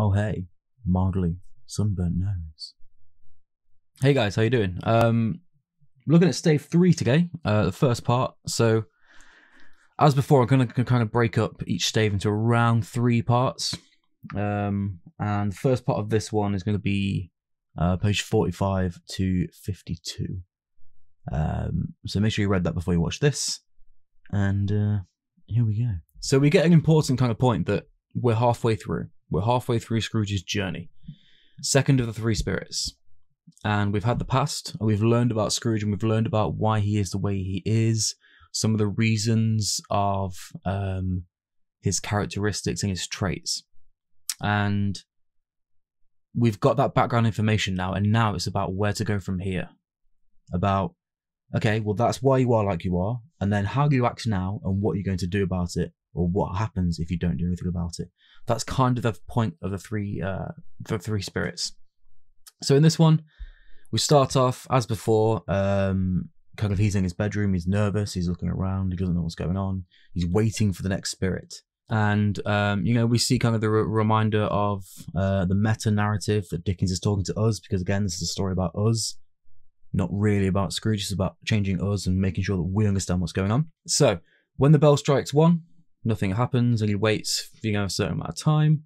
Oh hey, mildly sunburnt nose. Hey guys, how you doing? Looking at Stave 3 today, the first part. So, as before, I'm going to kind of break up each stave into around 3 parts. And the first part of this one is going to be page 45 to 52. So make sure you read that before you watch this. And here we go. So we get an important kind of point that we're halfway through. We're halfway through Scrooge's journey. Second of the 3 spirits. And we've had the past, and we've learned about Scrooge, and we've learned about why he is the way he is, some of the reasons of his characteristics and his traits. And we've got that background information now, and now it's about where to go from here. About, okay, well, that's why you are like you are, and then how do you act now, and what are you going to do about it, or what happens if you don't do anything about it. That's kind of the point of the three spirits. So in this one, we start off, as before, kind of he's in his bedroom, he's nervous, he's looking around, he doesn't know what's going on, he's waiting for the next spirit. And, we see kind of the reminder of the meta-narrative that Dickens is talking to us, because again, this is a story about us, not really about Scrooge, it's about changing us and making sure that we understand what's going on. So, when the bell strikes 1, nothing happens, and he waits, a certain amount of time.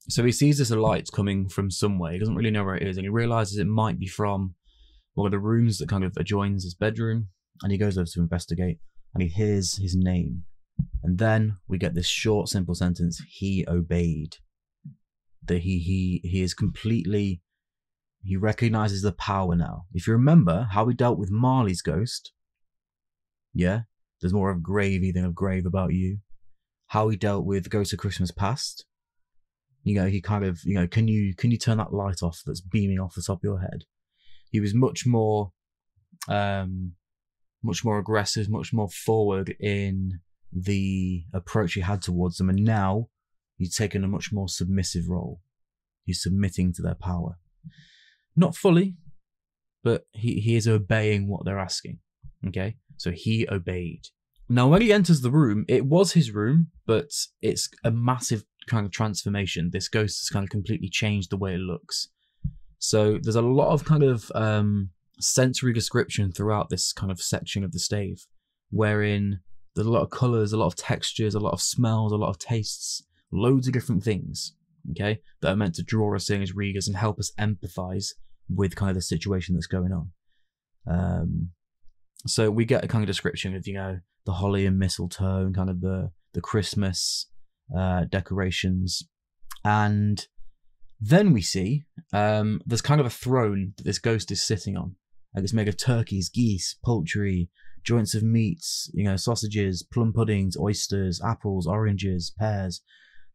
So he sees this light coming from somewhere. He doesn't really know where it is, and he realizes it might be from one of the rooms that kind of adjoins his bedroom. And he goes over to investigate, and he hears his name. And then we get this short, simple sentence: he obeyed. That he is completely. He recognizes the power now. If you remember how we dealt with Marley's ghost, yeah, there's more of gravy than of grave about you. How he dealt with Ghost of Christmas Past. He kind of, can you turn that light off that's beaming off the top of your head? He was much more aggressive, much more forward in the approach he had towards them, and now he's taken a much more submissive role. He's submitting to their power. Not fully, but he is obeying what they're asking. Okay? So he obeyed. Now, when he enters the room, it was his room, but it's a massive kind of transformation. This ghost has kind of completely changed the way it looks. So there's a lot of kind of sensory description throughout this kind of section of the stave, wherein there's a lot of colours, a lot of textures, a lot of smells, a lot of tastes, loads of different things, okay, that are meant to draw us in as readers and help us empathise with kind of the situation that's going on. So we get a kind of description of, the holly and mistletoe and kind of the Christmas decorations. And then we see there's kind of a throne that this ghost is sitting on. Like it's made of turkeys, geese, poultry, joints of meats, sausages, plum puddings, oysters, apples, oranges, pears,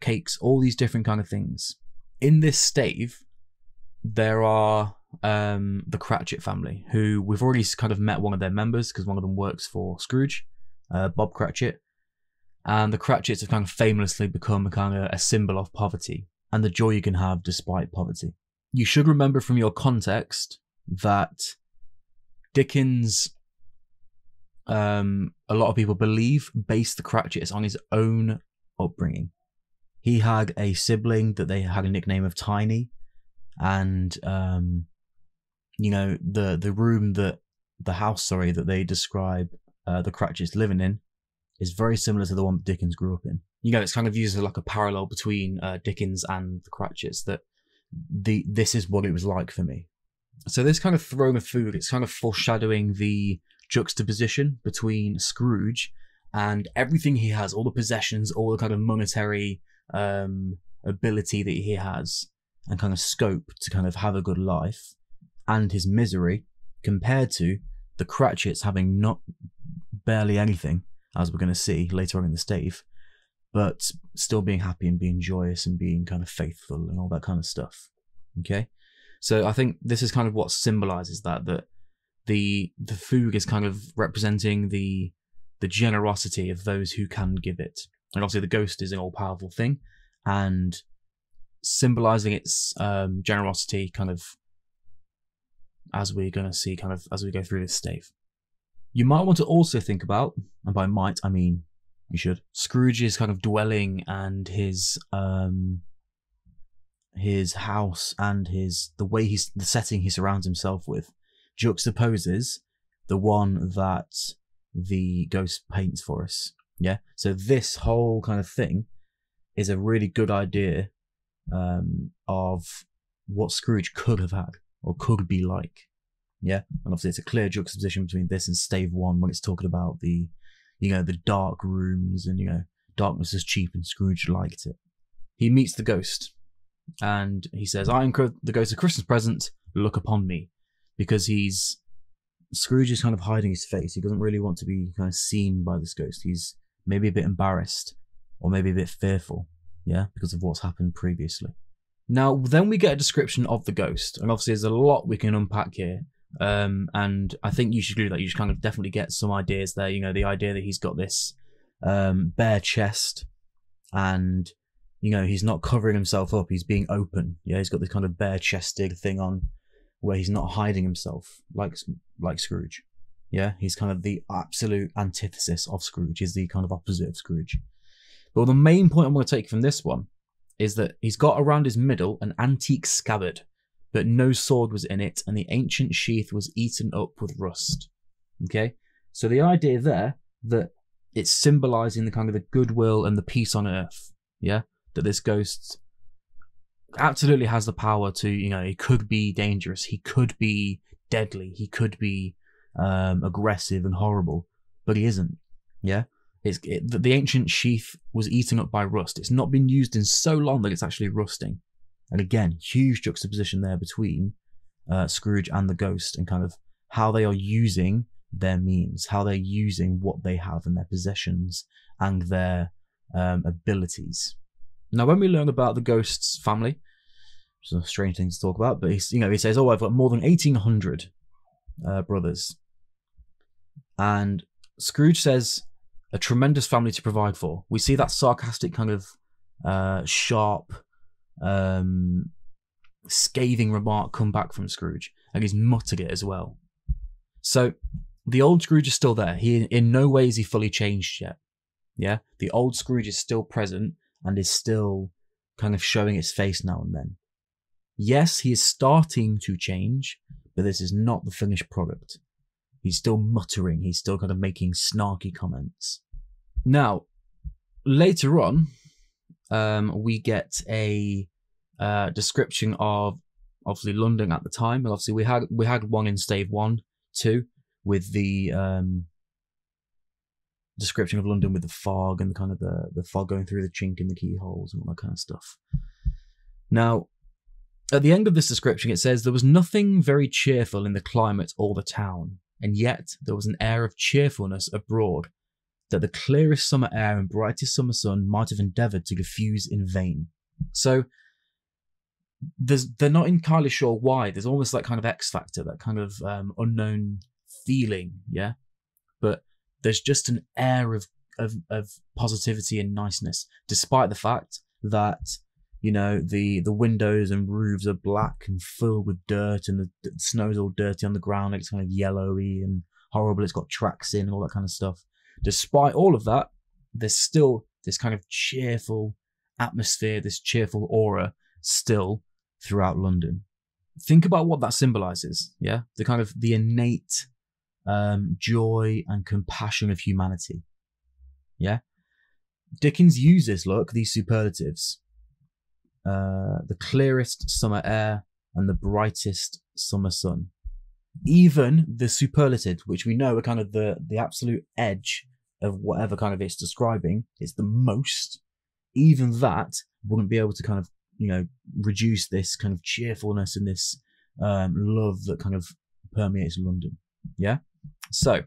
cakes, all these different kind of things. In this stave, there are the Cratchit family, who we've already kind of met one of their members because one of them works for Scrooge, Bob Cratchit. And the Cratchits have kind of famously become a symbol of poverty and the joy you can have despite poverty. You should remember from your context that Dickens, a lot of people believe, based the Cratchits on his own upbringing. He had a sibling that they had a nickname of Tiny, and the room that that they describe the Cratchits living in is very similar to the one that Dickens grew up in. It's kind of used as like a parallel between Dickens and the Cratchits, that this is what it was like for me. So this kind of throne of food, it's kind of foreshadowing the juxtaposition between Scrooge and everything he has, all the possessions, all the kind of monetary ability that he has, and kind of scope to kind of have a good life, and his misery, compared to the Cratchits having not barely anything, as we're going to see later on in the stave, but still being happy and being joyous and being kind of faithful and all that kind of stuff. Okay? So I think this is kind of what symbolises that the food is kind of representing the generosity of those who can give it. And obviously the ghost is an all-powerful thing, and symbolising its generosity kind of, as we're going to see kind of as we go through this stave. You might want to also think about, and by might I mean you should, Scrooge's kind of dwelling and his his house and the setting he surrounds himself with juxtaposes the one that the ghost paints for us. Yeah. So this whole kind of thing is a really good idea of what Scrooge could have had or could be like. Yeah. And obviously it's a clear juxtaposition between this and Stave 1 when it's talking about the dark rooms and, darkness is cheap and Scrooge liked it. He meets the ghost and he says, I am the ghost of Christmas present, look upon me. Because Scrooge is kind of hiding his face. He doesn't really want to be kind of seen by this ghost. He's maybe a bit embarrassed or maybe a bit fearful, yeah, because of what's happened previously. Now, then we get a description of the ghost, and obviously there's a lot we can unpack here. And I think you should do that. You should kind of definitely get some ideas there. The idea that he's got this bare chest and, he's not covering himself up. He's being open. Yeah, he's got this kind of bare-chested thing on where he's not hiding himself like Scrooge. Yeah, he's kind of the absolute antithesis of Scrooge. He's the kind of opposite of Scrooge. But the main point I'm going to take from this one is that he's got around his middle an antique scabbard, but no sword was in it, and the ancient sheath was eaten up with rust. Okay? So the idea there that it's symbolizing the kind of the goodwill and the peace on earth, yeah? That this ghost absolutely has the power to, he could be dangerous, he could be deadly, he could be aggressive and horrible, but he isn't, yeah? The ancient sheath was eaten up by rust. It's not been used in so long that it's actually rusting. And again, huge juxtaposition there between Scrooge and the ghost and kind of how they are using their means, how they're using what they have and their possessions and their abilities. Now, when we learn about the ghost's family, which is a strange thing to talk about, but he says, I've got more than 1,800 brothers. And Scrooge says, a tremendous family to provide for. We see that sarcastic kind of sharp, scathing remark come back from Scrooge, and he's muttered it as well. So the old Scrooge is still there. He in no way is he fully changed yet. Yeah, the old Scrooge is still present and is still kind of showing its face now and then. Yes, he is starting to change, but this is not the finished product. He's still muttering. He's still kind of making snarky comments. Now, later on, we get a description of obviously London at the time, and obviously we had one in Stave 1, 2, with the description of London with the fog and the kind of the fog going through the chink in the keyholes and all that kind of stuff. Now, at the end of this description, it says there was nothing very cheerful in the climate or the town, and yet there was an air of cheerfulness abroad that the clearest summer air and brightest summer sun might have endeavoured to diffuse in vain. So they're not entirely sure why. There's almost like kind of X factor, that kind of unknown feeling, yeah. But there's just an air of positivity and niceness, despite the fact that the windows and roofs are black and filled with dirt, and the snow's all dirty on the ground. It's kind of yellowy and horrible. It's got tracks in and all that kind of stuff. Despite all of that, there's still this kind of cheerful atmosphere, this cheerful aura still throughout London. Think about what that symbolizes, yeah? The kind of the innate joy and compassion of humanity, yeah? Dickens uses, these superlatives. The clearest summer air and the brightest summer sun. Even the superlative, which we know are kind of the absolute edge of whatever kind of it's describing, it's the most, even that wouldn't be able to kind of, reduce this kind of cheerfulness and this love that kind of permeates London. Yeah? So,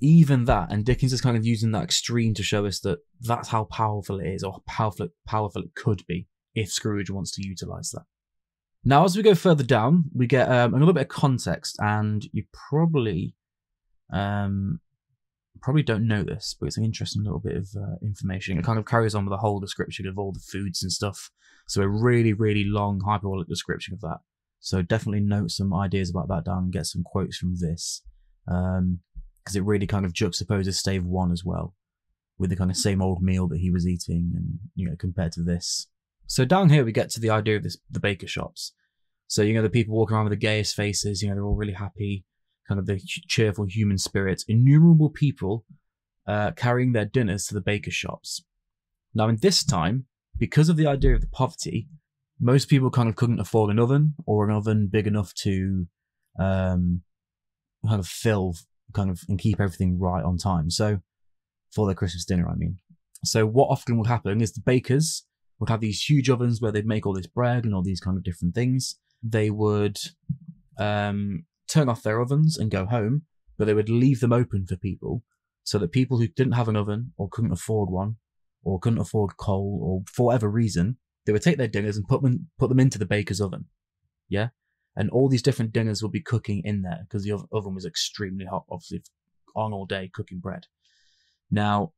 even that, and Dickens is kind of using that extreme to show us that that's how powerful it is, or how powerful it could be if Scrooge wants to utilise that. Now, as we go further down, we get a little bit of context, and you probably don't know this, but it's an interesting little bit of information. It kind of carries on with the whole description of all the foods and stuff. So a really, really long, hyperbolic description of that. So definitely note some ideas about that down and get some quotes from this. Because it really kind of juxtaposes Stave 1 as well, with the kind of same old meal that he was eating, and compared to this. So down here we get to the idea of the baker shops. So, you know, the people walking around with the gayest faces, you know, they're all really happy, kind of the cheerful human spirits. Innumerable people carrying their dinners to the baker shops. Now, in this time, because of the idea of the poverty, most people kind of couldn't afford an oven, or an oven big enough to kind of fill kind of and keep everything right on time. So for their Christmas dinner, I mean. So what often would happen is the bakers would have these huge ovens where they'd make all this bread and all these kind of different things. They would turn off their ovens and go home, but they would leave them open for people, so that people who didn't have an oven or couldn't afford one or couldn't afford coal or for whatever reason, they would take their dinners and put them into the baker's oven. Yeah? And all these different dinners would be cooking in there because the oven was extremely hot, obviously on all day cooking bread. Now,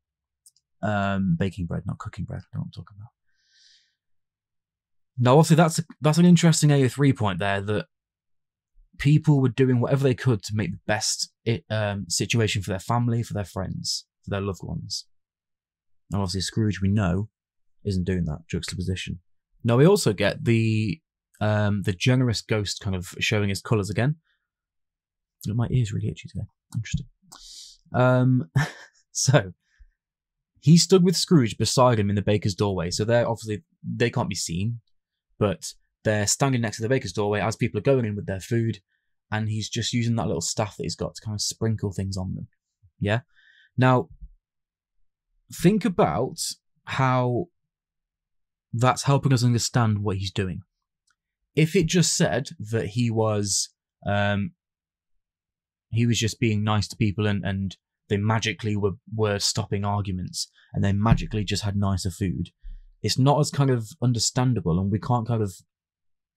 baking bread, not cooking bread, I don't know what I'm talking about. Now, obviously, that's an interesting AO3 point there, that people were doing whatever they could to make the best situation for their family, for their friends, for their loved ones. And obviously, Scrooge, we know, isn't doing that juxtaposition. Now, we also get the generous ghost kind of showing his colours again. My ear's really itchy today. Interesting. So he stood with Scrooge beside him in the baker's doorway. So they can't be seen, but they're standing next to the baker's doorway as people are going in with their food, and he's just using that little staff that he's got to kind of sprinkle things on them. Yeah? Now, think about how that's helping us understand what he's doing. If it just said that he was just being nice to people and they magically were stopping arguments and they magically just had nicer food, it's not as kind of understandable, and we can't kind of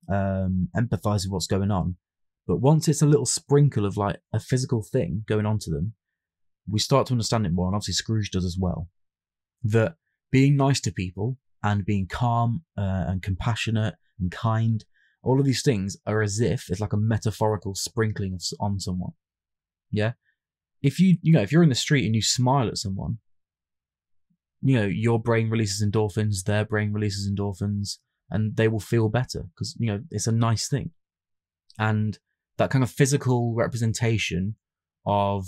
empathize with what's going on. But once it's a little sprinkle of like a physical thing going on to them, we start to understand it more, and obviously Scrooge does as well. That being nice to people and being calm and compassionate and kind, all of these things are as if it's like a metaphorical sprinkling on someone. Yeah? If if you're in the street and you smile at someone, your brain releases endorphins, their brain releases endorphins, and they will feel better because, it's a nice thing. And that kind of physical representation of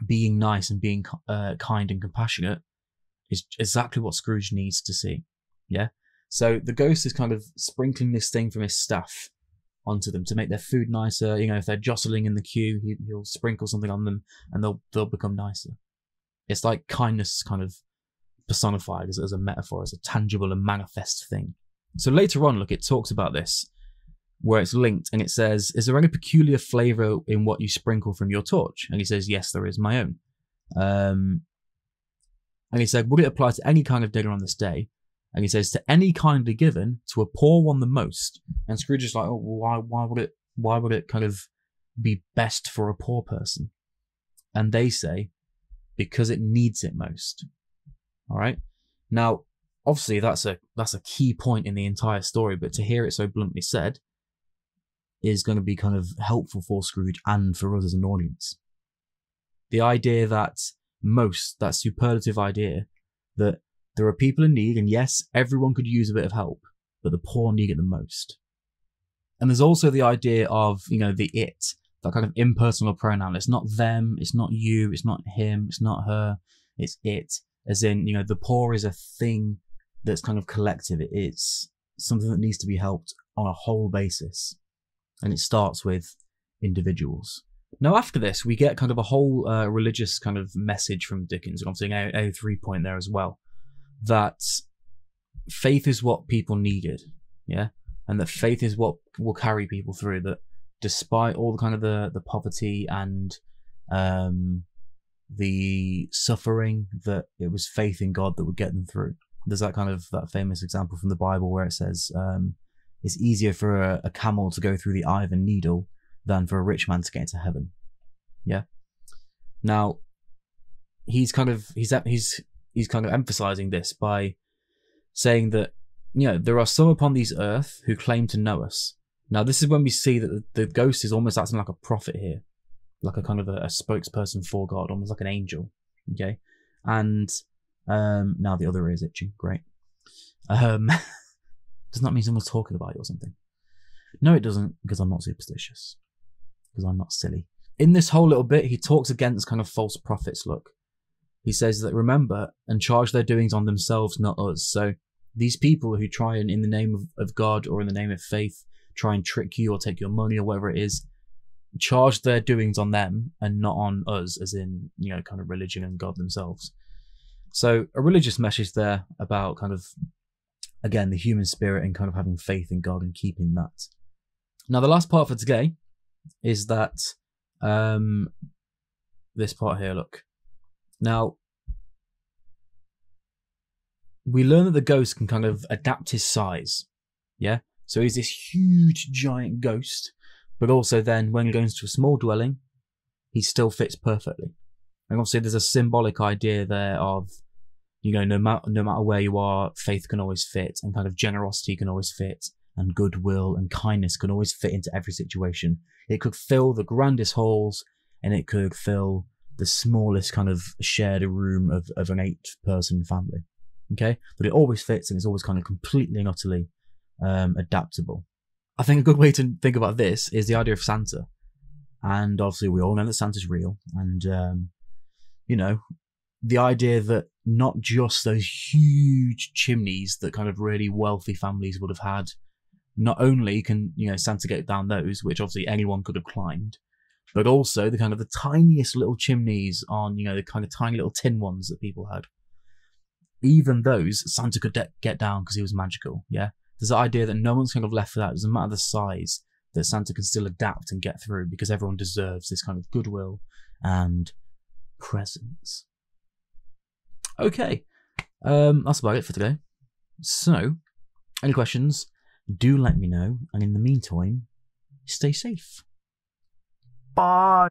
being nice and being kind and compassionate is exactly what Scrooge needs to see. Yeah? So the ghost is kind of sprinkling this thing from his staff onto them to make their food nicer. If they're jostling in the queue, he'll sprinkle something on them and they'll become nicer. It's like kindness kind of personified as a metaphor, as a tangible and manifest thing. So later on, look, it talks about this, where it's linked, and it says, "Is there any peculiar flavour in what you sprinkle from your torch?" And he says, "Yes, there is, my own." And he said, "Would it apply to any kind of dinner on this day?" And he says, "To any kindly given, to a poor one the most." And Scrooge is like, "Oh, why would it kind of be best for a poor person?" And they say, "Because it needs it most." All right. Now, obviously, that's a key point in the entire story, but to hear it so bluntly said is going to be kind of helpful for Scrooge and for us as an audience. The idea that that superlative idea that there are people in need, and yes, everyone could use a bit of help, but the poor need it the most. And there's also the idea of, the it, that kind of impersonal pronoun. It's not them, it's not you, it's not him, it's not her, it's it. As in, the poor is a thing that's kind of collective. It's something that needs to be helped on a whole basis. And it starts with individuals. Now, after this, we get kind of a whole religious kind of message from Dickens, and obviously an AO3 point there as well, that faith is what people needed, yeah? And that faith is what will carry people through, that despite all the kind of the poverty and the suffering, that it was faith in God that would get them through. There's that famous example from the Bible where it says it's easier for a camel to go through the eye of a needle than for a rich man to get into heaven. Yeah. Now, he's kind of emphasizing this by saying that there are some upon this earth who claim to know us. Now, this is when we see that the ghost is almost acting like a prophet here, like a kind of a spokesperson for God, almost like an angel. Okay, and now the other ear is itching. Great. Does not mean someone's talking about you or something. No, it doesn't, because I'm not superstitious. Because I'm not silly. In this whole little bit, he talks against kind of false prophets, look. He says that remember and charge their doings on themselves, not us. So these people who try and in the name of God or in the name of faith, try and trick you or take your money or whatever it is, charge their doings on them and not on us, as in, kind of religion and God themselves. So a religious message there about kind of, again, the human spirit and kind of having faith in God and keeping that. Now, the last part for today is that this part here, look. Now, we learn that the ghost can kind of adapt his size. Yeah? So he's this huge, giant ghost, but also then when he goes to a small dwelling, he still fits perfectly. And obviously there's a symbolic idea there of, no matter where you are, faith can always fit, and kind of generosity can always fit, and goodwill and kindness can always fit into every situation. It could fill the grandest halls, and it could fill the smallest kind of shared room of an 8-person family. Okay? But it always fits, and it's always kind of completely and utterly adaptable. I think a good way to think about this is the idea of Santa. And obviously we all know that Santa's real. And, the idea that not just those huge chimneys that kind of really wealthy families would have had, not only can, Santa get down those, which obviously anyone could have climbed, but also the kind of the tiniest little chimneys on, the kind of tiny little tin ones that people had. Even those, Santa could get down because he was magical, yeah? There's the idea that no one's kind of left without. It doesn't matter the size, that Santa can still adapt and get through because everyone deserves this kind of goodwill and presence. Okay, that's about it for today. So, any questions, do let me know. And in the meantime, stay safe. Bye.